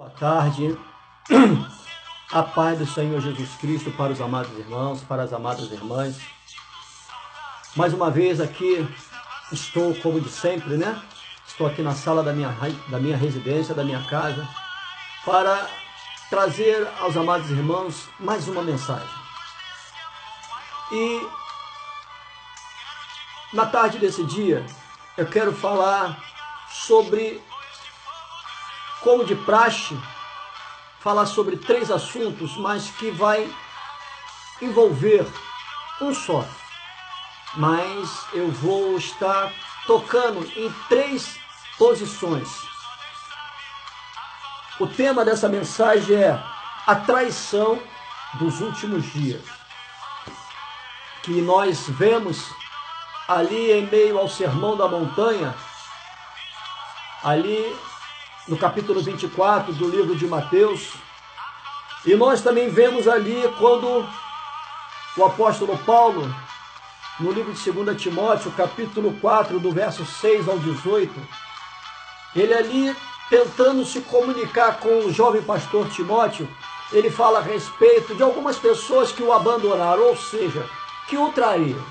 Boa tarde, a paz do Senhor Jesus Cristo para os amados irmãos, para as amadas irmãs. Mais uma vez aqui estou, como de sempre, né? Estou aqui na sala da minha residência, da minha casa, para trazer aos amados irmãos mais uma mensagem. E na tarde desse dia, eu quero falar sobre, como de praxe, falar sobre 3 assuntos, mas que vai envolver um só. Mas eu vou estar tocando em 3 posições. O tema dessa mensagem é a traição dos últimos dias, que nós vemos ali em meio ao Sermão da Montanha, ali no capítulo 24 do livro de Mateus, e nós também vemos ali quando o apóstolo Paulo, no livro de 2 Timóteo, capítulo 4, do verso 6 ao 18, ele ali tentando se comunicar com o jovem pastor Timóteo, ele fala a respeito de algumas pessoas que o abandonaram, ou seja, que o traíram,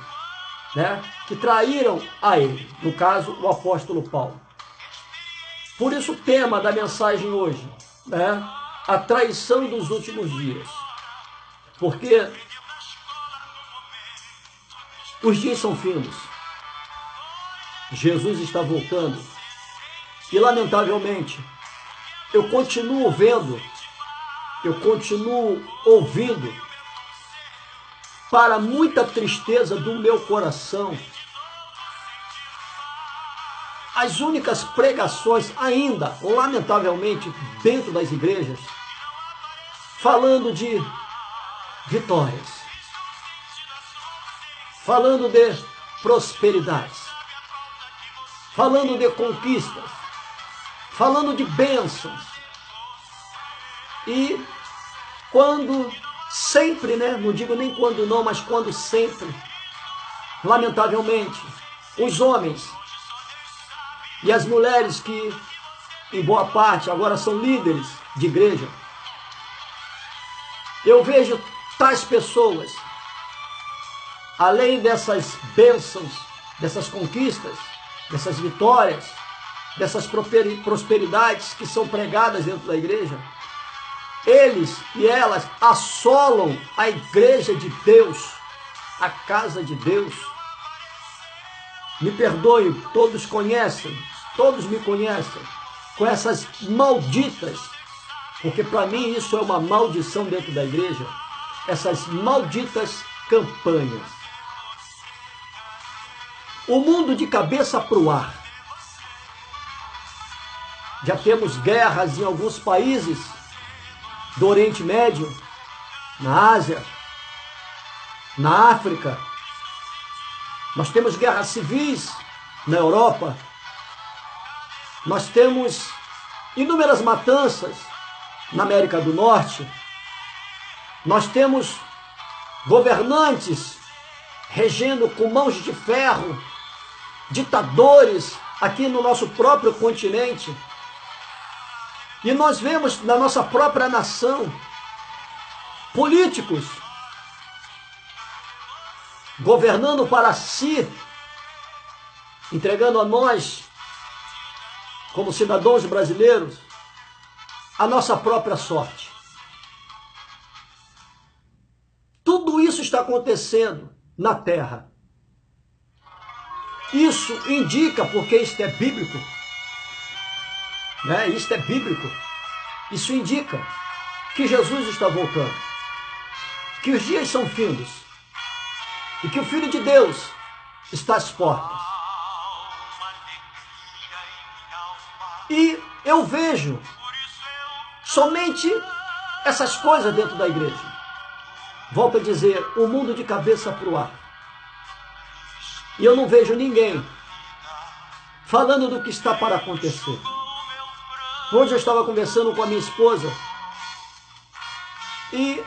né? Que traíram a ele, no caso, o apóstolo Paulo. Por isso o tema da mensagem hoje, né? A traição dos últimos dias. Porque os dias são findos. Jesus está voltando. E lamentavelmente, eu continuo vendo, eu continuo ouvindo, para muita tristeza do meu coração, as únicas pregações ainda, lamentavelmente, dentro das igrejas, falando de vitórias, falando de prosperidades, falando de conquistas, falando de bênçãos. E quando sempre, né? Não digo nem quando não, mas quando sempre, lamentavelmente, os homens e as mulheres que, em boa parte, agora são líderes de igreja, eu vejo tais pessoas, além dessas bênçãos, dessas conquistas, dessas vitórias, dessas prosperidades que são pregadas dentro da igreja, eles e elas assolam a igreja de Deus, a casa de Deus. Me perdoe, todos me conhecem, com essas malditas, porque para mim isso é uma maldição dentro da igreja, essas malditas campanhas. O mundo de cabeça para o ar. Já temos guerras em alguns países do Oriente Médio, na Ásia, na África. Nós temos guerras civis na Europa. Nós temos inúmeras matanças na América do Norte. Nós temos governantes regendo com mãos de ferro, ditadores aqui no nosso próprio continente. E nós vemos na nossa própria nação políticos governando para si, entregando a nós, como cidadãos brasileiros, a nossa própria sorte. Tudo isso está acontecendo na terra. Isso indica, porque isto é bíblico, né? Isto é bíblico. Isso indica que Jesus está voltando, que os dias são findos e que o Filho de Deus está às portas. E eu vejo somente essas coisas dentro da igreja. Volto a dizer, o mundo de cabeça para o ar. E eu não vejo ninguém falando do que está para acontecer. Hoje eu estava conversando com a minha esposa e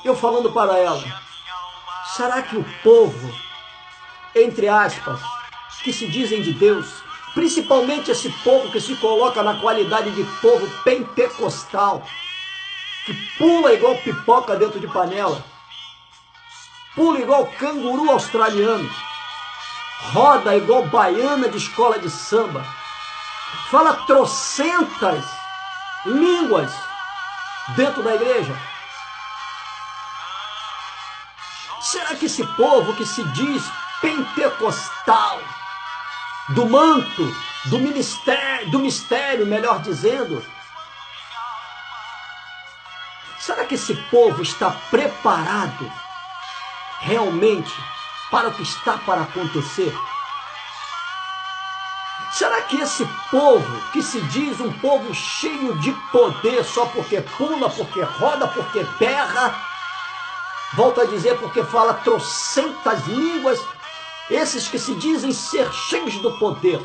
eu falando para ela, será que o povo, entre aspas, que se dizem de Deus, Principalmente esse povo que se coloca na qualidade de povo pentecostal, que pula igual pipoca dentro de panela, pula igual canguru australiano, roda igual baiana de escola de samba, fala trocentas línguas dentro da igreja. Será que esse povo que se diz pentecostal, do manto, do mistério, melhor dizendo, será que esse povo está preparado realmente para o que está para acontecer? Será que esse povo, que se diz um povo cheio de poder, só porque pula, porque roda, porque berra, volta a dizer porque fala trocentas línguas, esses que se dizem ser cheios do poder,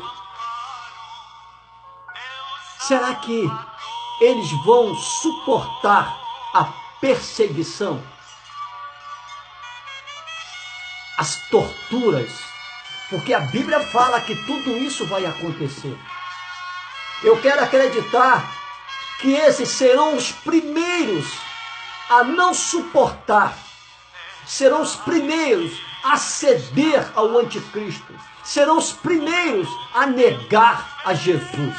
será que eles vão suportar a perseguição, as torturas? Porque a Bíblia fala que tudo isso vai acontecer. Eu quero acreditar que esses serão os primeiros a não suportar, serão os primeiros a ceder ao anticristo, serão os primeiros a negar a Jesus.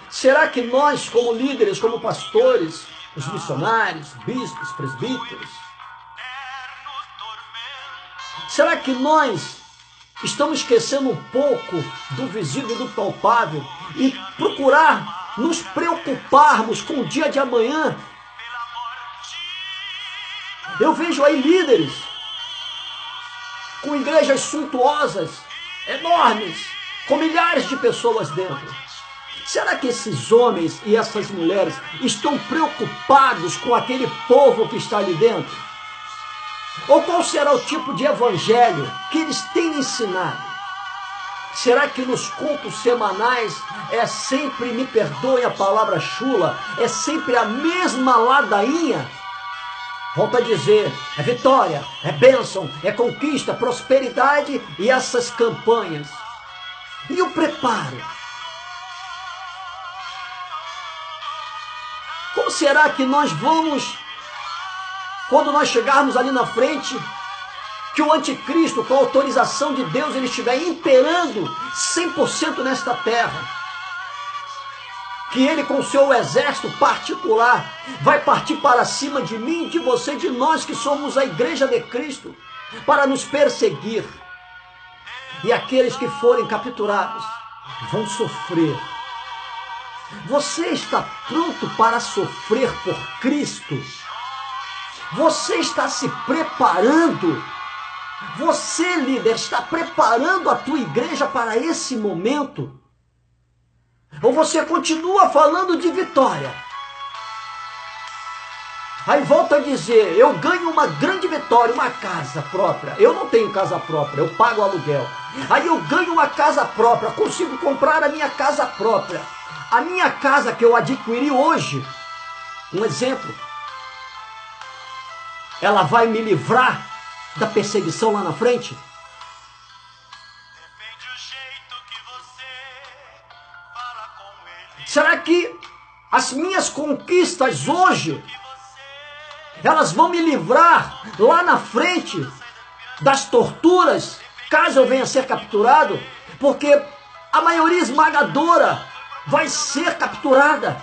Será que nós, como líderes, como pastores, os missionários, bispos, presbíteros, será que nós estamos esquecendo um pouco do visível e do palpável e procurar nos preocuparmos com o dia de amanhã? Eu vejo aí líderes com igrejas suntuosas, enormes, com milhares de pessoas dentro. Será que esses homens e essas mulheres estão preocupados com aquele povo que está ali dentro? Ou qual será o tipo de evangelho que eles têm ensinado? Será que nos cultos semanais é sempre, me perdoem a palavra chula, é sempre a mesma ladainha? Volto a dizer, é vitória, é bênção, é conquista, prosperidade e essas campanhas. E o preparo? Como será que nós vamos, quando nós chegarmos ali na frente, que o anticristo, com a autorização de Deus, ele estiver imperando 100% nesta terra, que ele com seu exército particular vai partir para cima de mim, de você, de nós que somos a igreja de Cristo, para nos perseguir. E aqueles que forem capturados vão sofrer. Você está pronto para sofrer por Cristo? Você está se preparando? Você, líder, está preparando a tua igreja para esse momento? Ou você continua falando de vitória? Aí volta a dizer, eu ganho uma grande vitória, uma casa própria. Eu não tenho casa própria, eu pago aluguel. Aí eu ganho uma casa própria, consigo comprar a minha casa própria. A minha casa que eu adquiri hoje, um exemplo, ela vai me livrar da perseguição lá na frente? Será que as minhas conquistas hoje, elas vão me livrar lá na frente das torturas, caso eu venha a ser capturado? Porque a maioria esmagadora vai ser capturada.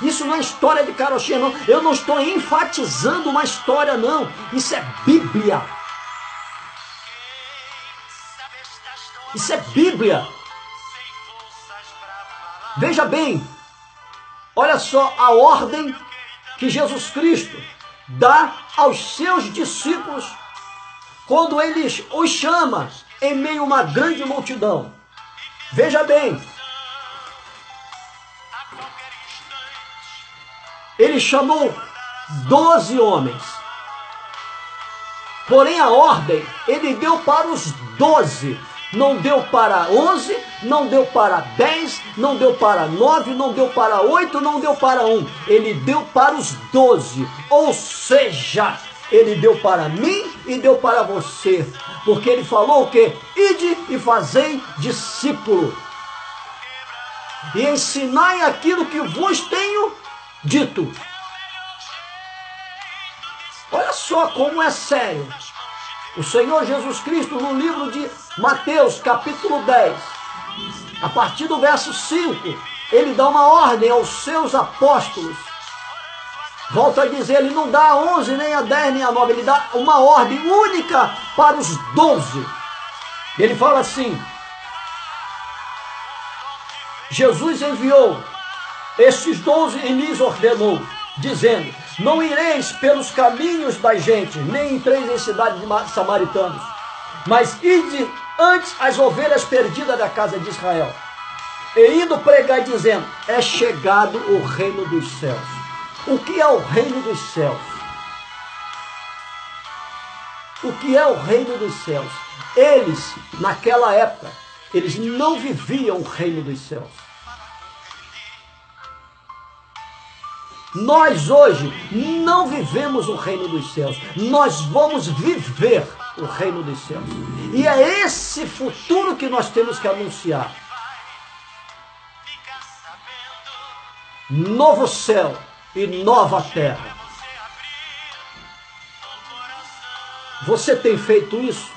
Isso não é história de carochinha, não. Eu não estou enfatizando uma história, não. Isso é Bíblia. Isso é Bíblia. Veja bem, olha só a ordem que Jesus Cristo dá aos seus discípulos quando ele os chama em meio a uma grande multidão. Veja bem, ele chamou 12 homens, porém a ordem ele deu para os 12, não deu para 11, não deu para 10, não deu para 9, não deu para 8, não deu para 1. Ele deu para os 12. Ou seja, Ele deu para mim e deu para você. Porque ele falou o quê? Ide e fazei discípulo. E ensinai aquilo que vos tenho dito. Olha só como é sério. O Senhor Jesus Cristo, no livro de Mateus, capítulo 10, a partir do verso 5, ele dá uma ordem aos seus apóstolos. Volto a dizer, ele não dá a 11, nem a 10, nem a 9, ele dá uma ordem única para os 12. Ele fala assim: Jesus enviou estes 12 e lhes ordenou, dizendo: não ireis pelos caminhos das gentes, nem entreis em cidade de samaritanos, mas ide antes as ovelhas perdidas da casa de Israel. E indo pregar, dizendo: é chegado o reino dos céus. O que é o reino dos céus? O que é o reino dos céus? Eles, naquela época, eles não viviam o reino dos céus. Nós hoje não vivemos o reino dos céus. Nós vamos viver o reino dos céus. E é esse futuro que nós temos que anunciar. Novo céu e nova terra. Você tem feito isso?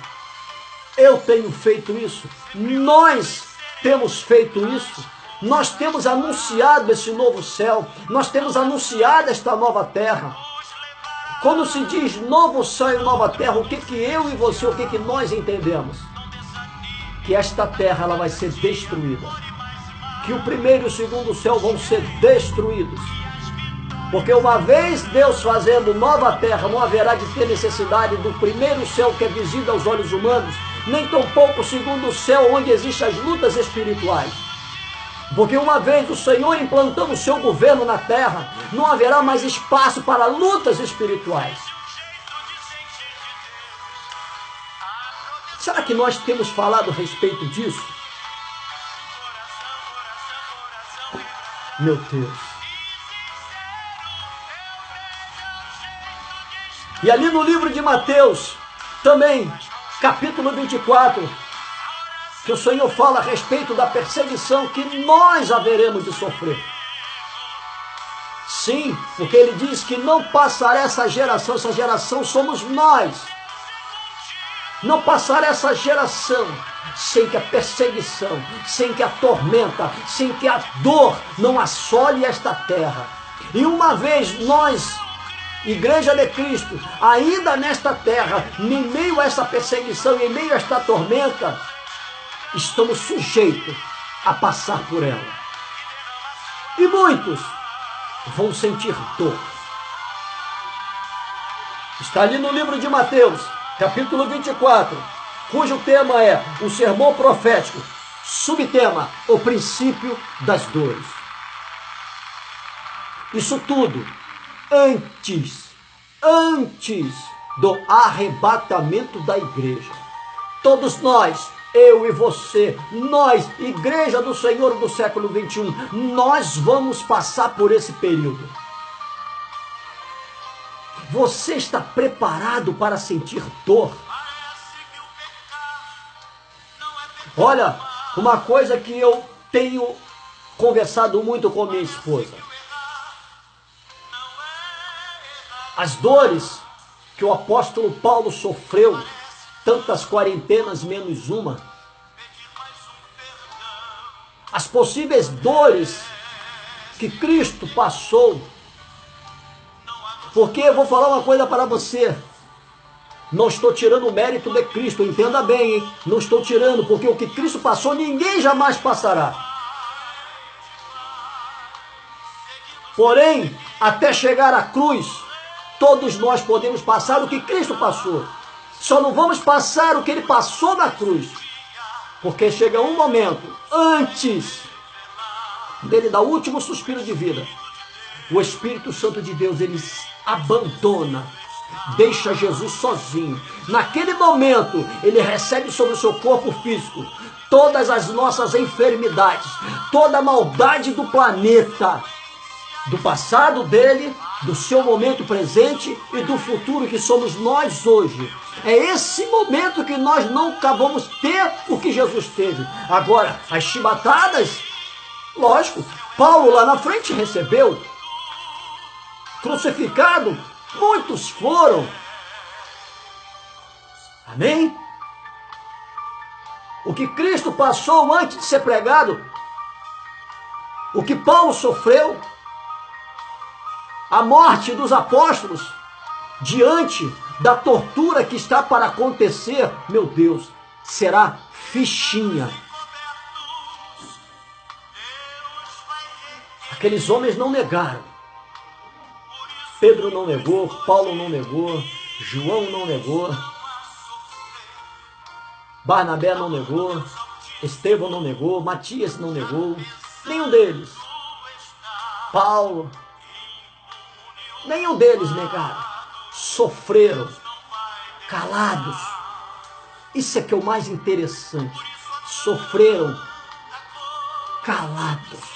Eu tenho feito isso. Nós temos feito isso. Nós temos anunciado esse novo céu. Nós temos anunciado esta nova terra. Quando se diz novo céu e nova terra, o que eu e você, o que nós entendemos? Que esta terra ela vai ser destruída. Que o primeiro e o segundo céu vão ser destruídos. Porque uma vez Deus fazendo nova terra, não haverá de ter necessidade do primeiro céu que é visível aos olhos humanos, nem tampouco o segundo céu onde existem as lutas espirituais. Porque uma vez o Senhor implantando o seu governo na terra, não haverá mais espaço para lutas espirituais. Será que nós temos falado a respeito disso? Meu Deus. E ali no livro de Mateus, também, capítulo 24, que o Senhor fala a respeito da perseguição que nós haveremos de sofrer. Sim, porque ele diz que não passará essa geração somos nós. Não passará essa geração sem que a perseguição, sem que a tormenta, sem que a dor não assole esta terra. E uma vez nós, Igreja de Cristo, ainda nesta terra, em meio a essa perseguição, em meio a esta tormenta, estamos sujeitos a passar por ela. E muitos vão sentir dor. Está ali no livro de Mateus, capítulo 24, cujo tema é o sermão profético, subtema, o princípio das dores. Isso tudo antes do arrebatamento da igreja. Todos nós, eu e você, nós, igreja do Senhor do século 21, nós vamos passar por esse período. Você está preparado para sentir dor? Olha, uma coisa que eu tenho conversado muito com minha esposa. As dores que o apóstolo Paulo sofreu, tantas quarentenas menos uma, as possíveis dores que Cristo passou, porque eu vou falar uma coisa para você, não estou tirando o mérito de Cristo, entenda bem, hein? Não estou tirando, porque o que Cristo passou, ninguém jamais passará. Porém, até chegar à cruz, todos nós podemos passar o que Cristo passou. Só não vamos passar o que Ele passou na cruz. Porque chega um momento, antes dele dar o último suspiro de vida, o Espírito Santo de Deus, ele abandona, deixa Jesus sozinho. Naquele momento, ele recebe sobre o seu corpo físico todas as nossas enfermidades, toda a maldade do planeta. do passado dele, do seu momento presente e do futuro que somos nós hoje. É esse momento que nós nunca vamos ter o que Jesus teve. Agora, as chibatadas, lógico, Paulo lá na frente recebeu. Crucificado, muitos foram. Amém? O que Cristo passou antes de ser pregado, o que Paulo sofreu, a morte dos apóstolos, diante da tortura que está para acontecer, meu Deus, será fichinha. Aqueles homens não negaram. Pedro não negou, Paulo não negou, João não negou, Barnabé não negou, Estevão não negou, Matias não negou, nenhum deles. Paulo, nenhum deles negaram. Sofreram, calados. Isso é que é o mais interessante. Sofreram, calados.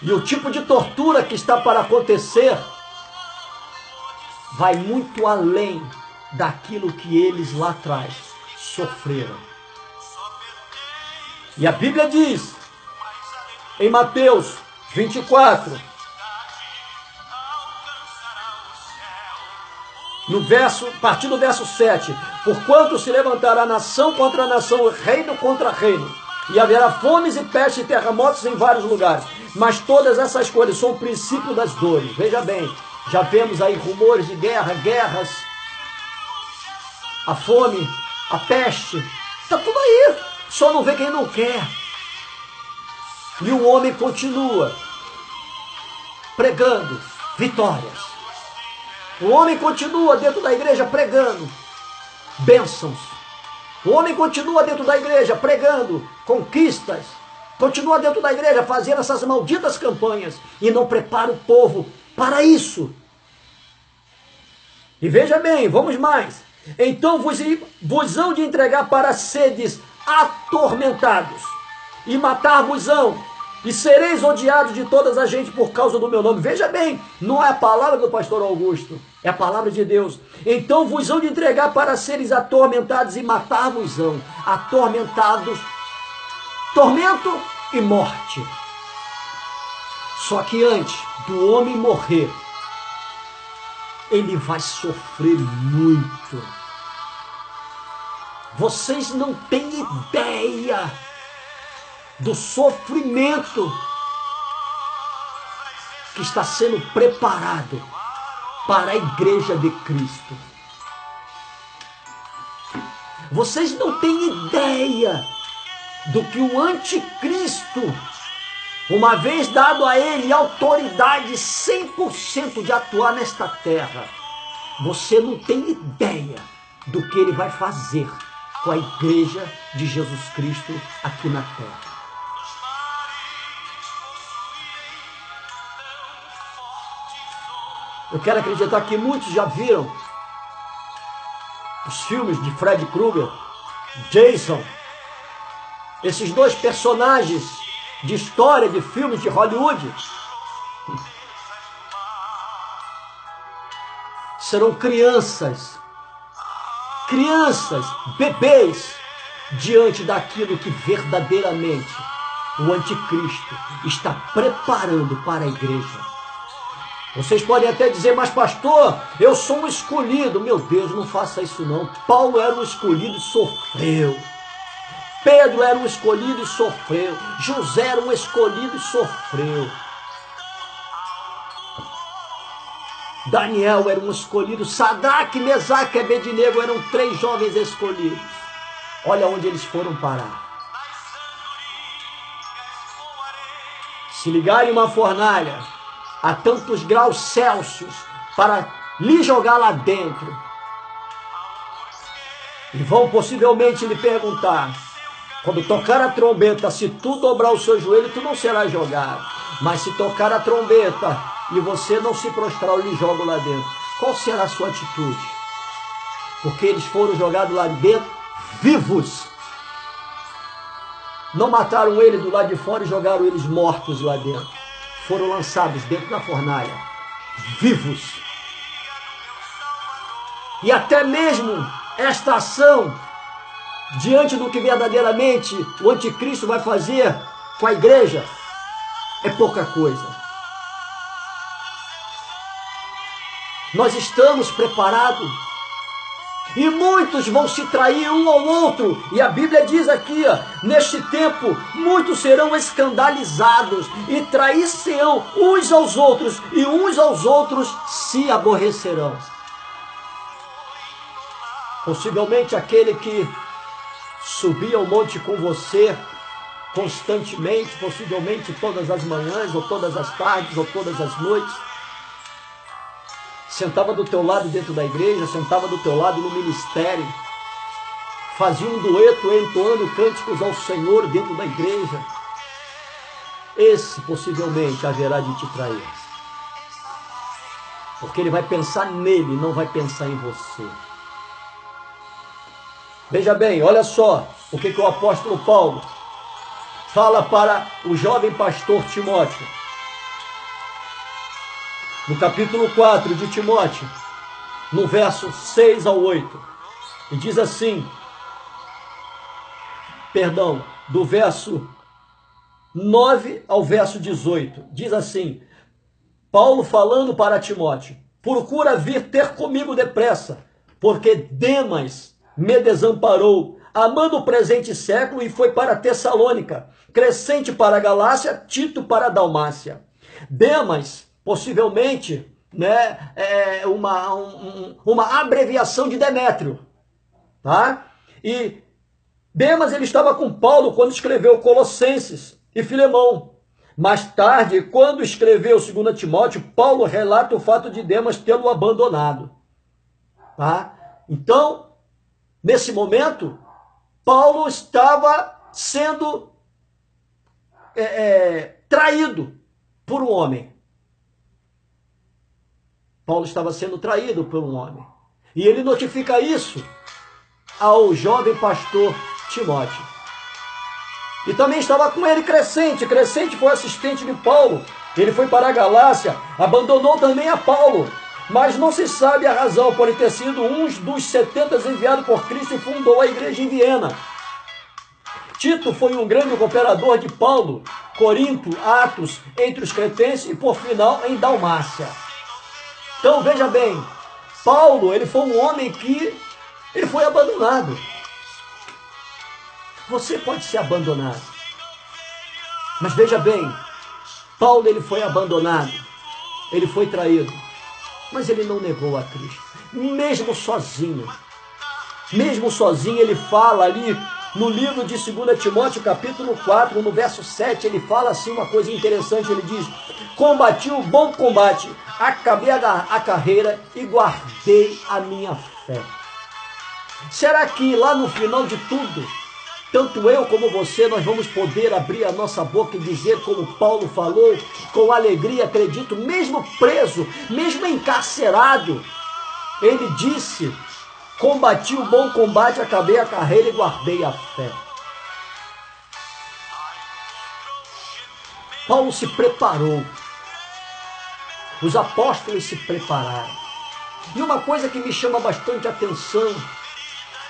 E o tipo de tortura que está para acontecer vai muito além daquilo que eles lá atrás sofreram. E a Bíblia diz, em Mateus 24, a partir do verso 7, porquanto se levantará nação contra nação, reino contra reino, e haverá fomes e pestes e terremotos em vários lugares, mas todas essas coisas são o princípio das dores. Veja bem, já vemos aí rumores de guerra, guerras, a fome, a peste, está tudo aí, só não vê quem não quer. E o homem continua pregando vitórias. O homem continua dentro da igreja pregando bênçãos. O homem continua dentro da igreja pregando conquistas. Continua dentro da igreja fazendo essas malditas campanhas e não prepara o povo para isso. E veja bem, vamos mais. Então vos hão de entregar para seres atormentados e matar-vos-ão, e sereis odiados de todas as gente por causa do meu nome. Veja bem, não é a palavra do pastor Augusto, é a palavra de Deus. Então vos hão de entregar para seres atormentados e matar-vos-ão. Atormentados, tormento e morte. Só que antes do homem morrer, ele vai sofrer muito. Vocês não têm ideia do sofrimento que está sendo preparado para a igreja de Cristo. Vocês não têm ideia do que o anticristo, uma vez dado a ele autoridade 100% de atuar nesta terra, você não tem ideia do que ele vai fazer com a igreja de Jesus Cristo aqui na terra. Eu quero acreditar que muitos já viram os filmes de Fred Krueger, Jason, esses dois personagens de história de filmes de Hollywood. Serão crianças, bebês, diante daquilo que verdadeiramente o anticristo está preparando para a igreja. Vocês podem até dizer, mas pastor, eu sou um escolhido. Meu Deus, não faça isso não. Paulo era um escolhido e sofreu. Pedro era um escolhido e sofreu. José era um escolhido e sofreu. Daniel era um escolhido. Sadraque, Mesaque e Abednego eram 3 jovens escolhidos. Olha onde eles foram parar. Se ligarem uma fornalha a tantos graus Celsius para lhe jogar lá dentro, e vão possivelmente lhe perguntar, quando tocar a trombeta, se tu dobrar o seu joelho, tu não serás jogado. Mas se tocar a trombeta e você não se prostrar, eu lhe jogo lá dentro. Qual será a sua atitude? Porque eles foram jogados lá dentro vivos. Não mataram ele do lado de fora e jogaram eles mortos lá dentro. Foram lançados dentro da fornalha, vivos. E até mesmo esta ação, diante do que verdadeiramente o anticristo vai fazer com a igreja, é pouca coisa. Nós estamos preparados. E muitos vão se trair um ao outro. E a Bíblia diz aqui, ó, neste tempo, muitos serão escandalizados e trair-se-ão uns aos outros, e uns aos outros se aborrecerão. Possivelmente aquele que subia ao monte com você constantemente, possivelmente todas as manhãs, ou todas as tardes, ou todas as noites, sentava do teu lado dentro da igreja, sentava do teu lado no ministério, fazia um dueto entoando cânticos ao Senhor dentro da igreja. Esse possivelmente haverá de te trair. Porque ele vai pensar nele, não vai pensar em você. Veja bem, olha só o que o apóstolo Paulo fala para o jovem pastor Timóteo. No capítulo 4 de Timóteo, no verso 6 ao 8, e diz assim, do verso 9 ao verso 18, diz assim, Paulo falando para Timóteo, procura vir ter comigo depressa, porque Demas me desamparou, amando o presente século, e foi para Tessalônica, Crescente para a Galácia, Tito para a Dalmácia. Demas, possivelmente, né, é uma abreviação de Demétrio, tá? E Demas, ele estava com Paulo quando escreveu Colossenses e Filemão. Mais tarde, quando escreveu 2 Timóteo, Paulo relata o fato de Demas tê-lo abandonado, tá? Então, nesse momento, Paulo estava sendo traído por um homem. Paulo estava sendo traído por um homem. E ele notifica isso ao jovem pastor Timóteo. E também estava com ele Crescente. Crescente foi assistente de Paulo. Ele foi para a Galácia, abandonou também a Paulo. Mas não se sabe a razão, por ter sido um dos 70 enviados por Cristo e fundou a igreja em Viena. Tito foi um grande cooperador de Paulo, Corinto, Atos, entre os cretenses e por final em Dalmácia. Então veja bem, Paulo, ele foi um homem que ele foi abandonado. Você pode ser abandonado. Mas veja bem, Paulo, ele foi abandonado, ele foi traído, mas ele não negou a Cristo, mesmo sozinho. Mesmo sozinho, ele fala ali no livro de 2 Timóteo, capítulo 4, no verso 7, ele fala assim uma coisa interessante, ele diz, combati o bom combate, acabei a carreira e guardei a minha fé. Será que lá no final de tudo, tanto eu como você, nós vamos poder abrir a nossa boca e dizer como Paulo falou, com alegria, acredito, mesmo preso, mesmo encarcerado, ele disse, combati o bom combate, acabei a carreira e guardei a fé. Paulo se preparou. Os apóstolos se prepararam. E uma coisa que me chama bastante atenção,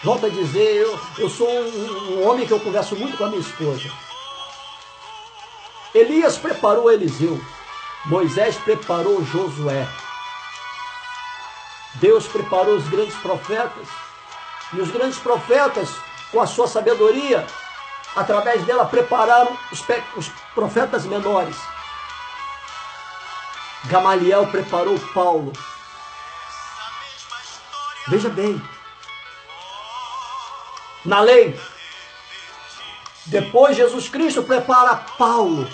volto a dizer, eu sou um homem que eu converso muito com a minha esposa. Elias preparou Eliseu. Moisés preparou Josué. Deus preparou os grandes profetas. E os grandes profetas, com a sua sabedoria, através dela prepararam os profetas menores. Gamaliel preparou Paulo. Veja bem. Na lei, depois Jesus Cristo prepara Paulo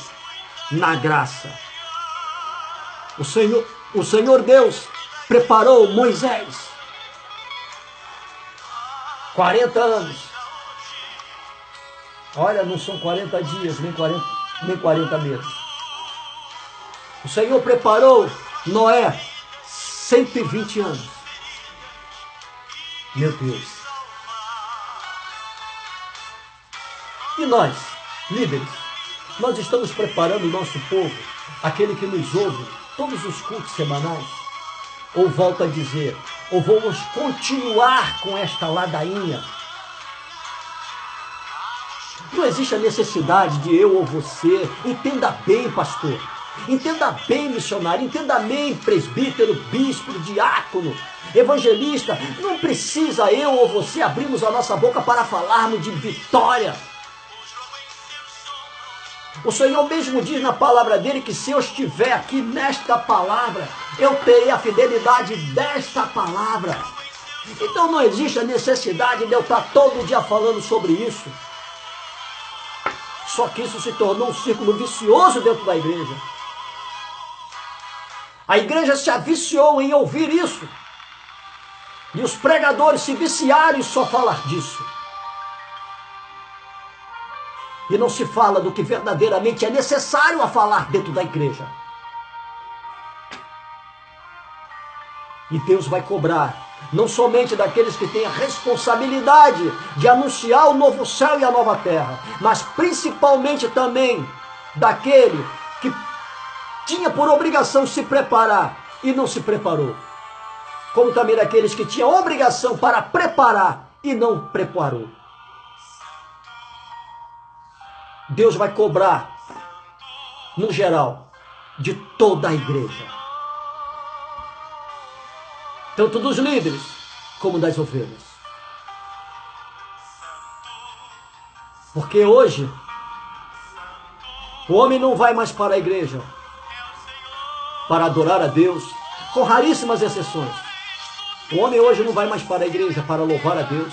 na graça. O Senhor Deus preparou Moisés. 40 anos. Olha, não são 40 dias, nem 40 meses. O Senhor preparou Noé, 120 anos. Meu Deus. E nós? Líderes, nós estamos preparando o nosso povo, aquele que nos ouve, todos os cultos semanais, ou volto a dizer, ou vamos continuar com esta ladainha? Não existe a necessidade de eu ou você, entenda bem, pastor, entenda bem, missionário, entenda bem, presbítero, bispo, diácono, evangelista, não precisa eu ou você abrirmos a nossa boca para falarmos de vitória. O Senhor mesmo diz na palavra dele que se eu estiver aqui nesta palavra, eu terei a fidelidade desta palavra. Então não existe a necessidade de eu estar todo dia falando sobre isso. Só que isso se tornou um círculo vicioso dentro da igreja. A igreja se aviciou em ouvir isso. E os pregadores se viciaram em só falar disso. E não se fala do que verdadeiramente é necessário a falar dentro da igreja. E Deus vai cobrar, não somente daqueles que têm a responsabilidade de anunciar o novo céu e a nova terra, mas principalmente também daquele que tinha por obrigação se preparar e não se preparou. Como também daqueles que tinham obrigação para preparar e não preparou. Deus vai cobrar, no geral, de toda a igreja. Tanto dos líderes, como das ovelhas. Porque hoje, o homem não vai mais para a igreja para adorar a Deus, com raríssimas exceções. O homem hoje não vai mais para a igreja para louvar a Deus.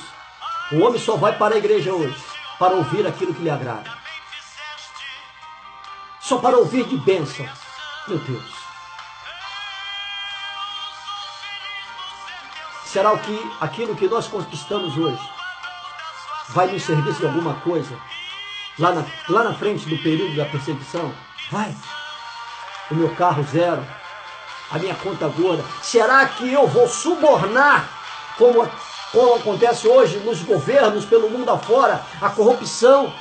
O homem só vai para a igreja hoje para ouvir aquilo que lhe agrada. Só para ouvir de bênção. Meu Deus. Será que aquilo que nós conquistamos hoje vai nos servir de alguma coisa? Lá na frente do período da perseguição? Vai. O meu carro zero. A minha conta gorda. Será que eu vou subornar, como acontece hoje nos governos, pelo mundo afora, a corrupção?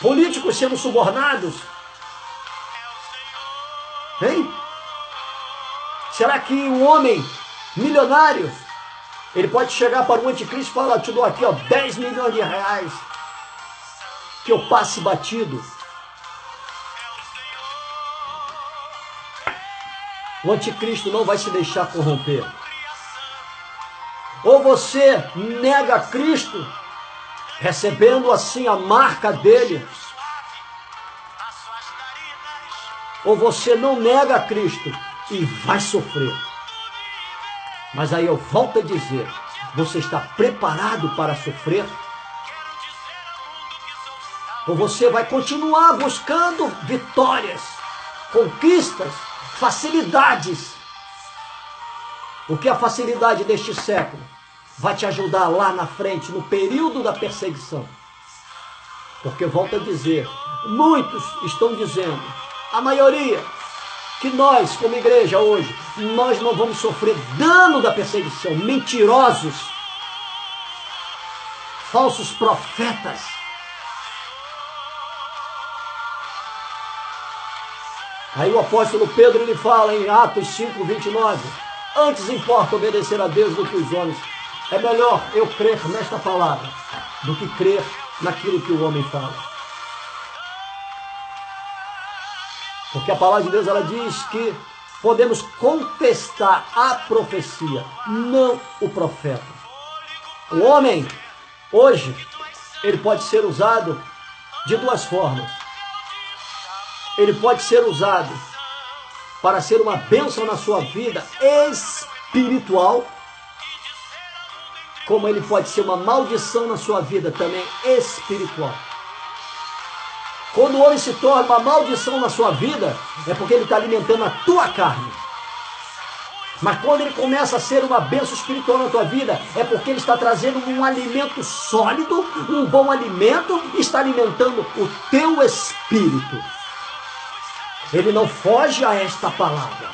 Políticos sendo subornados? Hein? Será que um homem milionário, ele pode chegar para o anticristo e falar, te dou aqui, ó, 10 milhões de reais, que eu passe batido? O anticristo não vai se deixar corromper. Ou você nega Cristo, recebendo assim a marca dele, ou você não nega Cristo e vai sofrer. Mas aí eu volto a dizer, você está preparado para sofrer? Ou você vai continuar buscando vitórias, conquistas, facilidades? Porque a facilidade deste século vai te ajudar lá na frente, no período da perseguição. Porque, volto a dizer, muitos estão dizendo, a maioria, que nós, como igreja hoje, nós não vamos sofrer dano da perseguição. Mentirosos, falsos profetas. Aí o apóstolo Pedro, ele fala em Atos 5:29, antes importa obedecer a Deus do que os homens. É melhor eu crer nesta palavra do que crer naquilo que o homem fala. Porque a palavra de Deus, ela diz que podemos contestar a profecia, não o profeta. O homem, hoje, ele pode ser usado de duas formas. Ele pode ser usado para ser uma bênção na sua vida espiritual, como ele pode ser uma maldição na sua vida também espiritual. Quando o homem se torna uma maldição na sua vida, é porque ele está alimentando a tua carne. Mas quando ele começa a ser uma bênção espiritual na tua vida, é porque ele está trazendo um alimento sólido, um bom alimento, está alimentando o teu espírito. Ele não foge a esta palavra.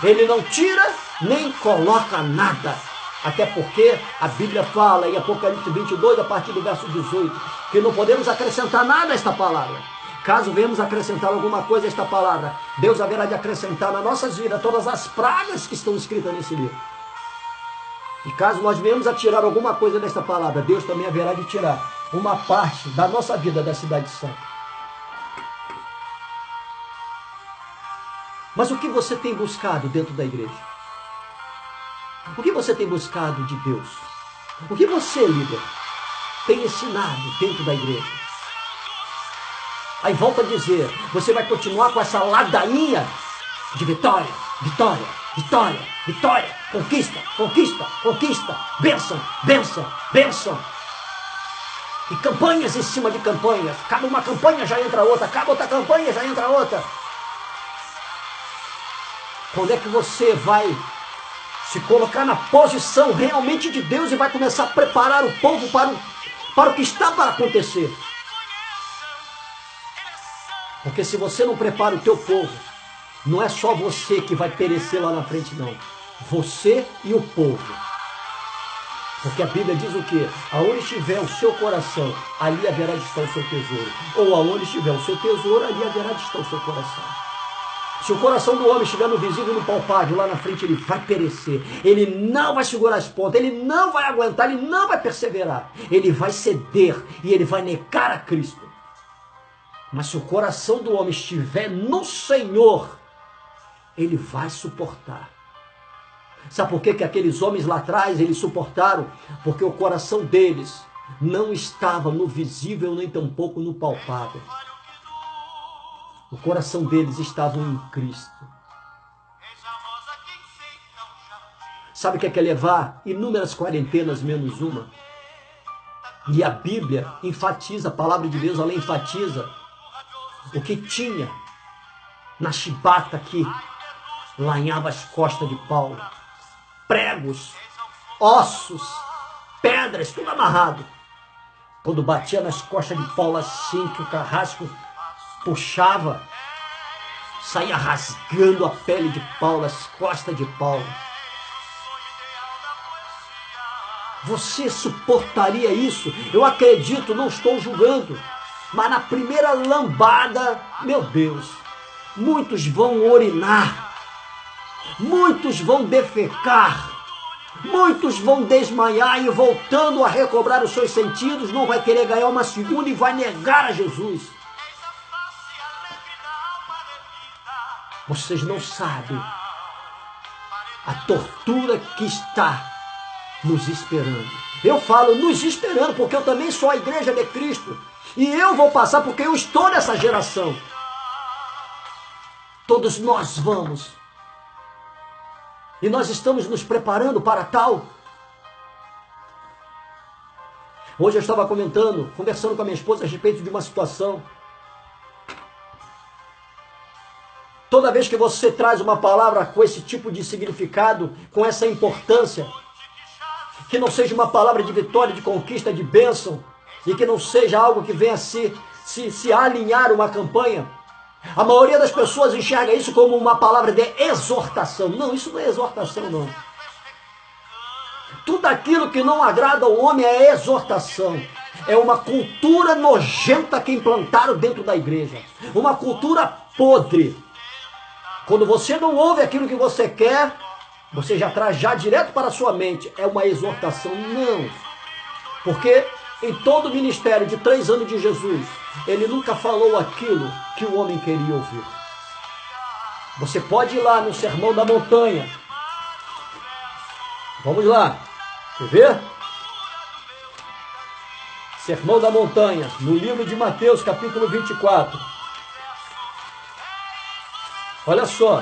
Ele não tira nem coloca nada. Até porque a Bíblia fala em Apocalipse 22, a partir do verso 18, que não podemos acrescentar nada a esta palavra. Caso venhamos acrescentar alguma coisa a esta palavra, Deus haverá de acrescentar nas nossas vidas todas as pragas que estão escritas nesse livro. E caso nós venhamos a tirar alguma coisa desta palavra, Deus também haverá de tirar uma parte da nossa vida da cidade santa. Mas o que você tem buscado dentro da igreja? O que você tem buscado de Deus? O que você, líder, tem ensinado dentro da igreja? Aí volta a dizer, você vai continuar com essa ladainha de vitória, vitória, vitória, vitória, conquista, conquista, conquista, bênção, bênção, bênção. E campanhas em cima de campanhas. Acaba uma campanha, já entra outra. Acaba outra campanha, já entra outra. Quando é que você vai se colocar na posição realmente de Deus e vai começar a preparar o povo para o que está para acontecer? Porque se você não prepara o teu povo, não é só você que vai perecer lá na frente, não. Você e o povo. Porque a Bíblia diz o quê? Aonde estiver o seu coração, ali haverá de estar o seu tesouro. Ou aonde estiver o seu tesouro, ali haverá de estar o seu coração. Se o coração do homem estiver no visível e no palpável, lá na frente ele vai perecer. Ele não vai segurar as pontas, ele não vai aguentar, ele não vai perseverar. Ele vai ceder e ele vai negar a Cristo. Mas se o coração do homem estiver no Senhor, ele vai suportar. Sabe por que aqueles homens lá atrás, eles suportaram? Porque o coração deles não estava no visível, nem tampouco no palpável. O coração deles estava em Cristo. Sabe o que é levar inúmeras quarentenas menos uma? E a Bíblia enfatiza, a palavra de Deus, ela enfatiza o que tinha na chibata que lanhava as costas de Paulo. Pregos, ossos, pedras, tudo amarrado. Quando batia nas costas de Paulo assim, que o carrasco puxava, saía rasgando a pele de Paulo, as costas de Paulo. Você suportaria isso? Eu acredito, não estou julgando, mas na primeira lambada, meu Deus, muitos vão urinar, muitos vão defecar, muitos vão desmaiar e voltando a recobrar os seus sentidos, não vai querer ganhar uma segunda e vai negar a Jesus. Vocês não sabem a tortura que está nos esperando. Eu falo nos esperando porque eu também sou a igreja de Cristo. E eu vou passar porque eu estou nessa geração. Todos nós vamos. E nós estamos nos preparando para tal. Hoje eu estava conversando com a minha esposa a respeito de uma situação. Toda vez que você traz uma palavra com esse tipo de significado, com essa importância, que não seja uma palavra de vitória, de conquista, de bênção, e que não seja algo que venha se alinhar uma campanha, a maioria das pessoas enxerga isso como uma palavra de exortação. Não, isso não é exortação, não. Tudo aquilo que não agrada ao homem é exortação. É uma cultura nojenta que implantaram dentro da igreja. Uma cultura podre. Quando você não ouve aquilo que você quer, você já traz já direto para a sua mente. É uma exortação. Não. Porque em todo o ministério de 3 anos de Jesus, ele nunca falou aquilo que o homem queria ouvir. Você pode ir lá no Sermão da Montanha. Vamos lá. Quer ver? Sermão da Montanha, no livro de Mateus, capítulo 24. Olha só.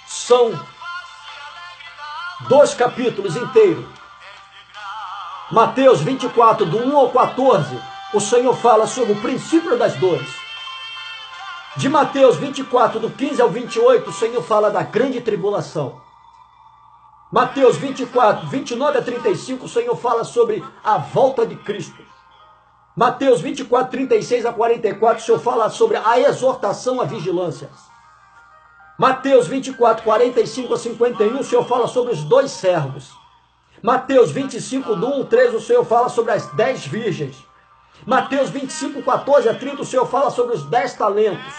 São 2 capítulos inteiros. Mateus 24, do 1 ao 14, o Senhor fala sobre o princípio das dores. De Mateus 24, do 15 ao 28, o Senhor fala da grande tribulação. Mateus 24, 29 a 35, o Senhor fala sobre a volta de Cristo. Mateus 24, 36 a 44, o Senhor fala sobre a exortação à vigilância. Mateus 24, 45 a 51, o Senhor fala sobre os 2 servos. Mateus 25, do 1 ao 13, o Senhor fala sobre as 10 virgens. Mateus 25, 14 a 30, o Senhor fala sobre os 10 talentos.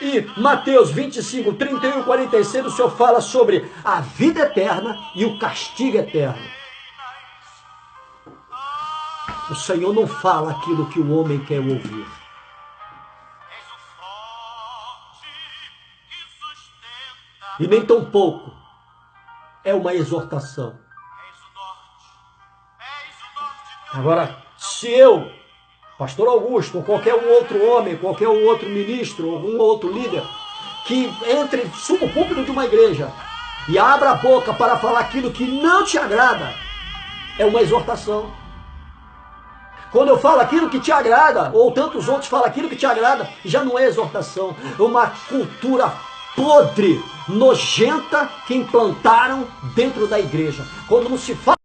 E Mateus 25, 31 e 46, o Senhor fala sobre a vida eterna e o castigo eterno. O Senhor não fala aquilo que o homem quer ouvir. E nem tão pouco é uma exortação. Agora, se eu, pastor Augusto, ou qualquer um outro homem, qualquer um outro ministro, ou algum outro líder, que entre, suba o púlpito de uma igreja e abra a boca para falar aquilo que não te agrada, é uma exortação. Quando eu falo aquilo que te agrada, ou tantos outros falam aquilo que te agrada, já não é exortação, é uma cultura podre, nojenta, que implantaram dentro da igreja. Quando não se fala